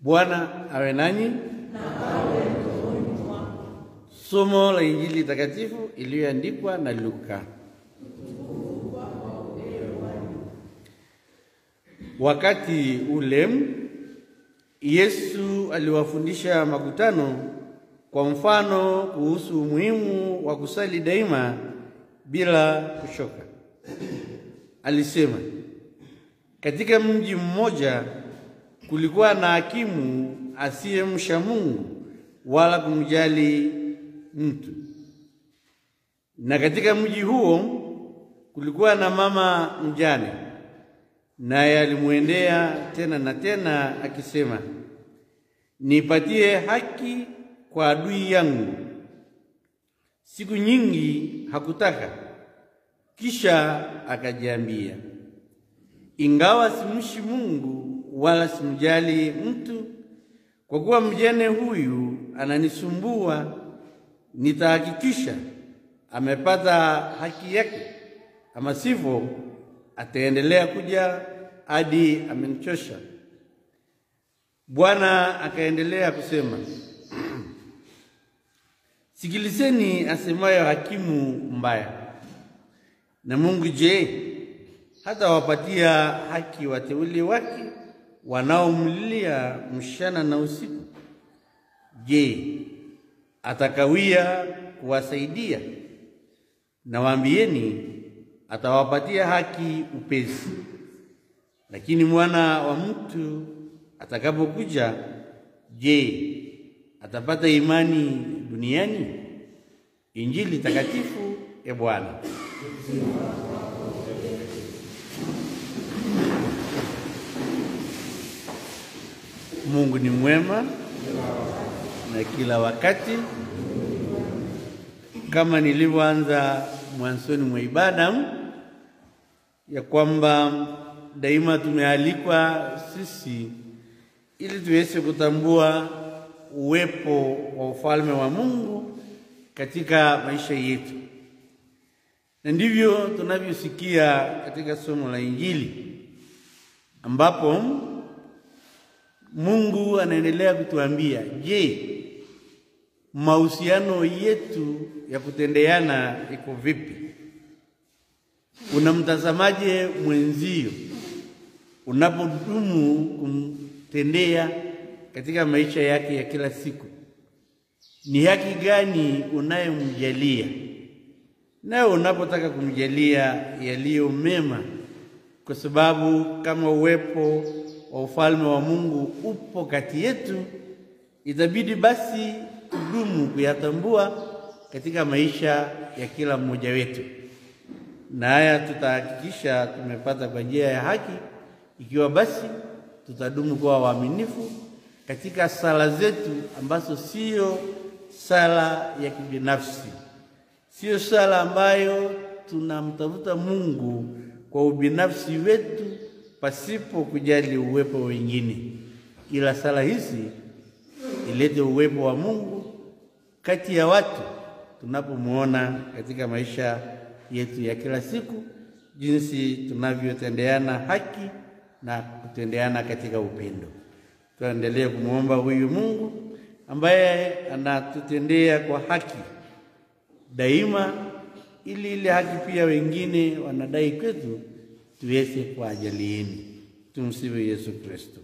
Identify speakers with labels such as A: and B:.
A: Bwana awe nanyi. Somo la Injili takatifu iliyoandikwa na Luka. Wakati ule Yesu aliwafundisha makutano kwa mfano kuhusu umuhimu wa kusali daima bila kuchoka. Alisema, katika mji mmoja kulikuwa na hakimu asiyemcha Mungu wala kumjali mtu. Na katika mji huo kulikuwa na mama mjane, naye alimuendea tena na tena akisema, nipatie haki kwa adui yangu. Siku nyingi hakutaka, kisha akajiambia, ingawa simchi Mungu wala simjali mtu, kwa kuwa mjane huyu ananisumbua, nitahakikisha amepata haki yake, ama sivyo ataendelea kuja hadi amenichosha. Bwana akaendelea kusema, sikilizeni asemayo hakimu mbaya. Na Mungu je, hata wapatia haki wateule wake wanaomlilia mchana na usiku? Je, atakawia kuwasaidia? Nawaambieni, atawapatia haki upesi. Lakini Mwana wa Mtu atakapokuja, je, atapata imani duniani? Injili takatifu ya Bwana. Mungu ni mwema na kila wakati. Kama nilivyoanza mwanzoni mwa ibada ya kwamba daima tumealikwa sisi ili tuweze kutambua uwepo wa ufalme wa Mungu katika maisha yetu. Na ndivyo tunavyosikia katika somo la Injili, ambapo Mungu anaendelea kutuambia, je, mahusiano yetu ya kutendeana iko vipi? Unamtazamaje mwenzio unapodumu kumtendea katika maisha yake ya kila siku? Ni haki gani unayomjalia? Na unapotaka kumjalia yaliyo mema, kwa sababu kama uwepo wa ufalme wa Mungu upo kati yetu, itabidi basi tudumu kuyatambua katika maisha ya kila mmoja wetu. Na haya tutahakikisha tumepata kwa njia ya haki, ikiwa basi tutadumu kuwa waaminifu katika sala zetu, ambazo sio sala ya kibinafsi, sio sala ambayo tunamtafuta Mungu kwa ubinafsi wetu pasipo kujali uwepo wa wengine. Ila sala hizi ilete uwepo wa Mungu kati ya watu tunapomuona katika maisha yetu ya kila siku, jinsi tunavyotendeana haki na kutendeana katika upendo. Tuendelee kumuomba huyu Mungu ambaye anatutendea kwa haki daima, ili ile haki pia wengine wanadai kwetu tuweze kuwajalieni. Tumsifu Yesu Kristo.